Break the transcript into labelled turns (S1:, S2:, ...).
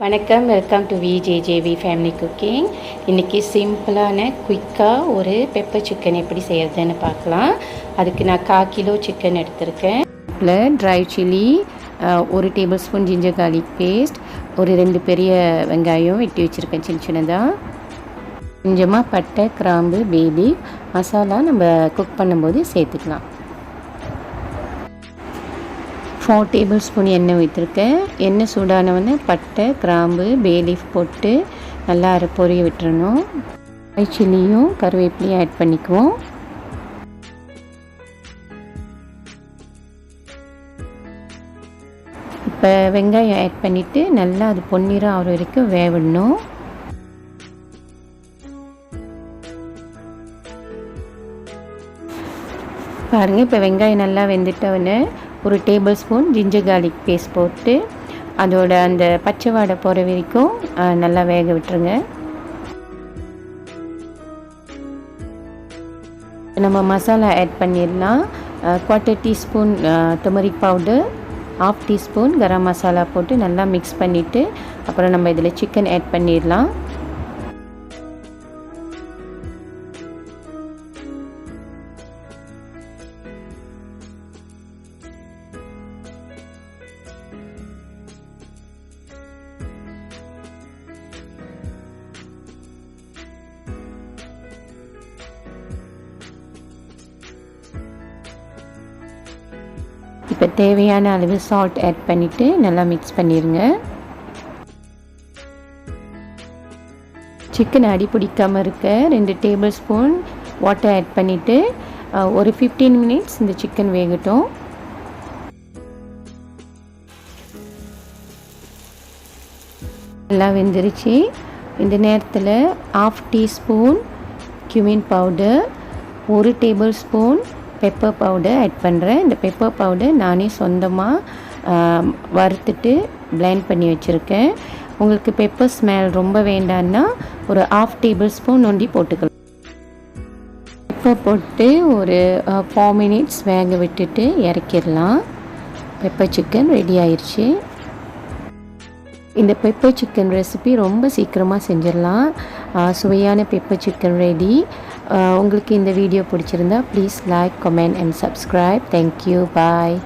S1: வணக்கம், welcome to VJJVfamily cooking. இன்றைக்கி சிம்பிளான குயிக்காக ஒரு பெப்பர் சிக்கன் எப்படி செய்கிறதுன்னு பார்க்கலாம். அதுக்கு நான் 1/4 கிலோ சிக்கன் எடுத்திருக்கேன். இதில் dry chilli, 1 table spoon ginger garlic paste, ஒரு 2 பெரிய வெங்காயம் வெட்டி வச்சுருக்கேன் சின்ன சின்னதாக. கொஞ்சமாக பட்டை, கிராம்பு, பே லீஃப், மசாலா நம்ம குக் பண்ணும்போது சேர்த்துக்கலாம். 4 டேபிள் ஸ்பூன் எண்ணெய் ஊற்றிருக்கேன். எண்ணெய் சூடானவொடனே பட்டை, கிராம்பு, பே லீஃப் போட்டு நல்லா பொரிய விட்டுறணும். சில்லியும் கருவேப்பிலையும் ஆட் பண்ணிக்குவோம். இப்போ வெங்காயம் ஆட் பண்ணிவிட்டு நல்லா அது பொன்னிறம் ஆகிற வரைக்கும் வேவிடணும். பாருங்கள், இப்போ வெங்காயம் நல்லா வெந்துட்டவுடனே 1 table spoon ginger garlic paste போட்டு அதோட அந்த பச்சை வாடை போகிற வரைக்கும் நல்லா வேக விட்டுருங்க. நம்ம மசாலா ஆட் பண்ணிடலாம். 1/4 teaspoon turmeric powder, 1/2 teaspoon garam masala போட்டு நல்லா மிக்ஸ் பண்ணிவிட்டு அப்புறம் நம்ம இதில் சிக்கன் ஆட் பண்ணிடலாம். இப்போ தேவையான அளவு சால்ட் ஆட் பண்ணிவிட்டு நல்லா மிக்ஸ் பண்ணிடுங்க. சிக்கன் அடி பிடிக்காமல் இருக்க 2 டேபிள் ஸ்பூன் வாட்டர் ஆட் பண்ணிவிட்டு ஒரு 15 மினிட்ஸ் இந்த சிக்கன் வேகட்டும். நல்லா வெந்துருச்சு. இந்த நேரத்தில் 1/2 teaspoon cumin powder, 1 table spoon pepper powder add பண்ணுறேன். இந்த பெப்பர் பவுடர் நானே சொந்தமாக வறுத்துட்டு பிளெண்ட் பண்ணி வச்சுருக்கேன். உங்களுக்கு பெப்பர் ஸ்மெல் ரொம்ப வேண்டான்னா ஒரு 1/2 டேபிள் ஸ்பூன் ஒண்டி போட்டுக்கலாம். பெப்பர் போட்டு ஒரு 4 மினிட்ஸ் வேக விட்டுட்டு இறக்கிடலாம். பெப்பர் சிக்கன் ரெடி ஆயிடுச்சு. இந்த பெப்பர் சிக்கன் ரெசிபி ரொம்ப சீக்கிரமாக செஞ்சிடலாம். சுவையான பெப்பர் சிக்கன் ரெடி. உங்களுக்கு இந்த வீடியோ பிடிச்சிருந்தா please like, comment and subscribe. Thank you, bye.